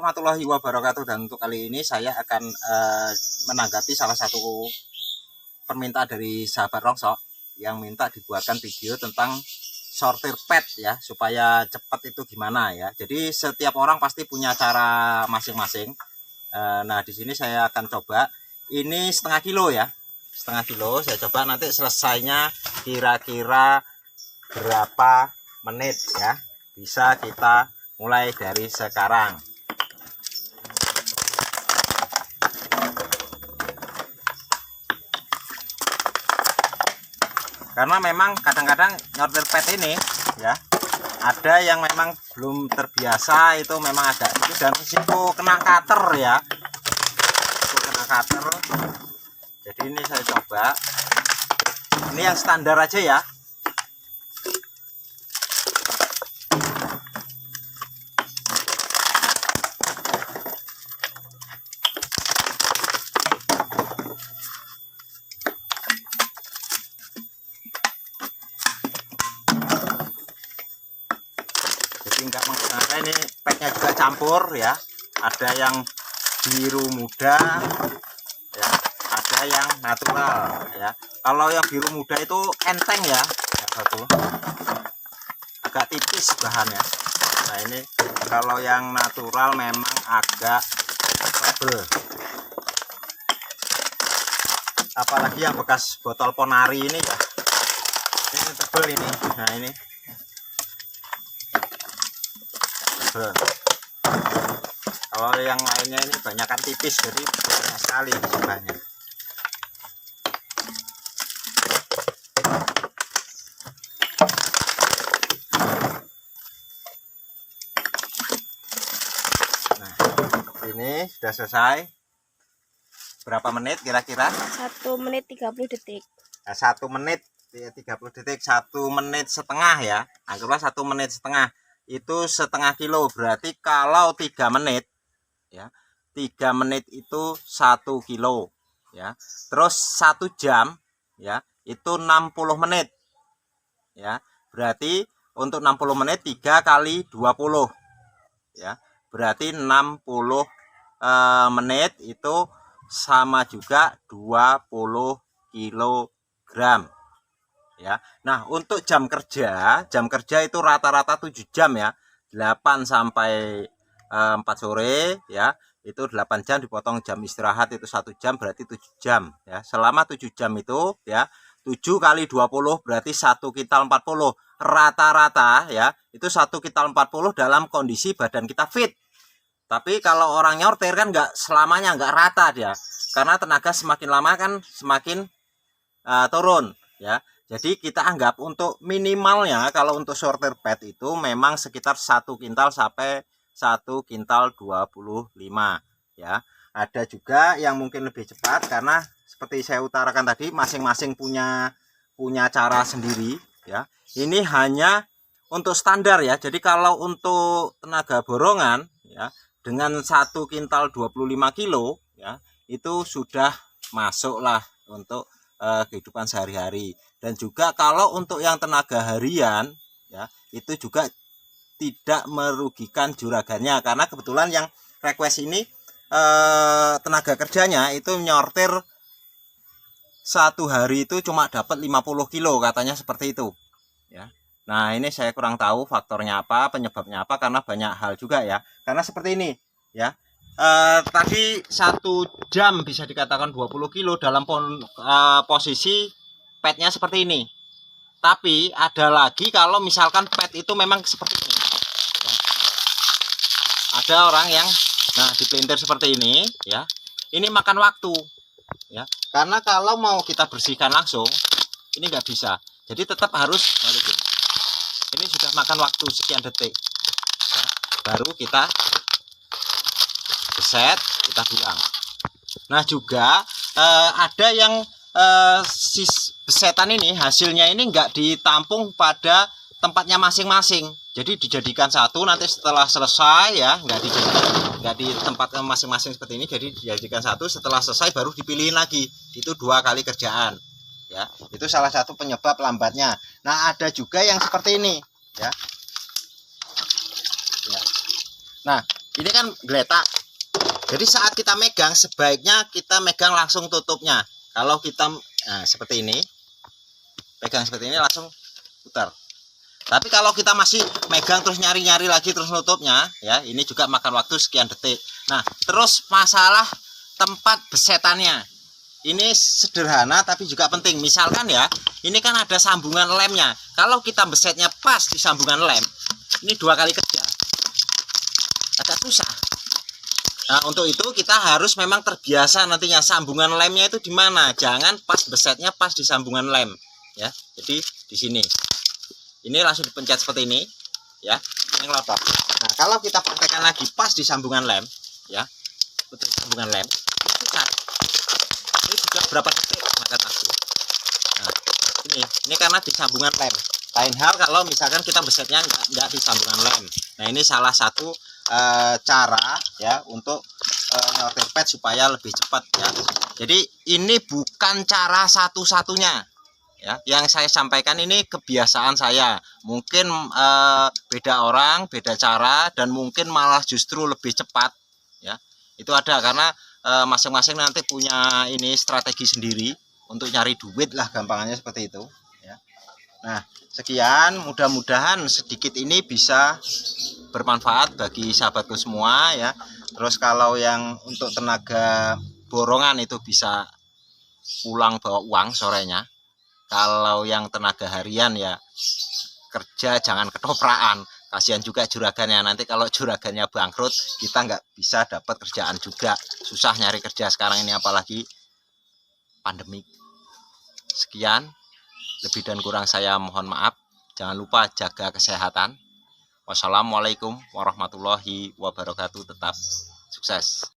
warahmatullahi wabarakatuh. Dan untuk kali ini saya akan menanggapi salah satu permintaan dari sahabat Rongsok yang minta dibuatkan video tentang sortir pet ya, supaya cepat itu gimana ya. Jadi setiap orang pasti punya cara masing-masing. Nah di sini saya akan coba, ini setengah kilo ya, setengah kilo. Saya coba nanti selesainya kira-kira berapa menit ya. Bisa kita mulai dari sekarang. Karena memang kadang-kadang nyortir pet ini ya, ada yang memang belum terbiasa, itu memang agak itu, dan risiko kena cutter ya, itu kena cutter. Jadi ini saya coba, ini yang standar aja ya. Enggak menggunakan, ini petnya juga campur ya, ada yang biru muda ya, ada yang natural ya. Kalau yang biru muda itu enteng ya, agak tipis bahannya. Nah ini kalau yang natural memang agak tebel, apalagi yang bekas botol Ponari ini ya, ini tebel ini. Nah ini kalau yang lainnya ini banyakkan tipis, jadi banyak sekali jumlahnya. Nah ini sudah selesai. Berapa menit kira-kira? 1 menit 30 detik. Nah, 1 menit 30 detik, 1 menit setengah ya, anggaplah 1 menit setengah. Itu setengah kilo, berarti kalau 3 menit ya, 3 menit itu 1 kilo ya. Terus 1 jam ya, itu 60 menit ya. Berarti untuk 60 menit 3 kali 20 ya, berarti 60 menit itu sama juga 20 kilogram ya. Nah untuk jam kerja itu rata-rata 7 jam ya, 8 sampai 4 sore ya, itu 8 jam dipotong jam istirahat itu 1 jam, berarti 7 jam ya. Selama 7 jam itu ya, 7 kali 20 berarti 1 kintal 40 rata-rata ya, itu 1 kintal 40 dalam kondisi badan kita fit. Tapi kalau orang nyortir kan nggak selamanya, nggak rata dia, karena tenaga semakin lama kan semakin turun ya. Jadi kita anggap untuk minimalnya kalau untuk sortir pet itu memang sekitar 1 kintal sampai 1 kintal 25 ya. Ada juga yang mungkin lebih cepat, karena seperti saya utarakan tadi, masing-masing punya cara sendiri ya. Ini hanya untuk standar ya. Jadi kalau untuk tenaga borongan ya, dengan 1 kintal 25 kilo ya, itu sudah masuklah untuk kehidupan sehari-hari. Dan juga kalau untuk yang tenaga harian ya, itu juga tidak merugikan juragannya, karena kebetulan yang request ini tenaga kerjanya itu nyortir 1 hari itu cuma dapat 50 kilo katanya, seperti itu ya. Nah ini saya kurang tahu faktornya apa, penyebabnya apa, karena banyak hal juga ya. Karena seperti ini ya, tadi 1 jam bisa dikatakan 20 kilo dalam posisi petnya seperti ini. Tapi ada lagi kalau misalkan pet itu memang seperti ini ya. Ada orang yang dipelintir seperti ini ya, ini makan waktu ya, karena kalau mau kita bersihkan langsung ini nggak bisa, jadi tetap harus balikin. Ini sudah makan waktu sekian detik ya, baru kita beset, kita buang. Nah juga ada yang besetan ini hasilnya ini enggak ditampung pada tempatnya masing-masing, jadi dijadikan satu, nanti setelah selesai ya, enggak di tempat masing-masing seperti ini, jadi dijadikan satu, setelah selesai baru dipilihin lagi. Itu 2 kali kerjaan ya. Itu salah satu penyebab lambatnya. Nah ada juga yang seperti ini ya. Nah ini kan geletak. Jadi saat kita megang, sebaiknya kita megang langsung tutupnya. Kalau kita seperti ini, pegang seperti ini langsung putar. Tapi kalau kita masih megang terus nyari-nyari lagi terus nutupnya, ya ini juga makan waktu sekian detik. Nah, terus masalah tempat besetannya. Ini sederhana tapi juga penting. Misalkan ya, ini kan ada sambungan lemnya. Kalau kita besetnya pas di sambungan lem, ini 2 kali kerja. Agak susah. Nah, untuk itu kita harus memang terbiasa nantinya sambungan lemnya itu di mana. Jangan pas besetnya pas di sambungan lem, ya. Jadi di sini. Ini langsung dipencet seperti ini, ya. Ini ngelotok. Nah, kalau kita praktekkan lagi pas di sambungan lem, ya. Betul sambungan lem. Susah. Ini juga berapa detik makan waktu. Nah, ini karena di sambungan lem. Lain hal kalau misalkan kita besetnya enggak di sambungan lem. Nah, ini salah satu cara ya untuk nyortir pet supaya lebih cepat ya. Jadi ini bukan cara satu-satunya ya. Yang saya sampaikan ini kebiasaan saya. Mungkin beda orang, beda cara, dan mungkin malah justru lebih cepat ya. Itu ada karena masing-masing nanti punya ini strategi sendiri untuk nyari duit lah, gampangannya seperti itu ya. Nah, sekian, mudah-mudahan sedikit ini bisa bermanfaat bagi sahabatku semua ya. Terus kalau yang untuk tenaga borongan itu bisa pulang bawa uang sorenya. Kalau yang tenaga harian ya kerja jangan ketoprakan. Kasihan juga juragannya, nanti kalau juragannya bangkrut kita nggak bisa dapat kerjaan juga. Susah nyari kerja sekarang ini apalagi pandemik. Sekian, lebih dan kurang saya mohon maaf. Jangan lupa jaga kesehatan. Wassalamualaikum warahmatullahi wabarakatuh. Tetap sukses.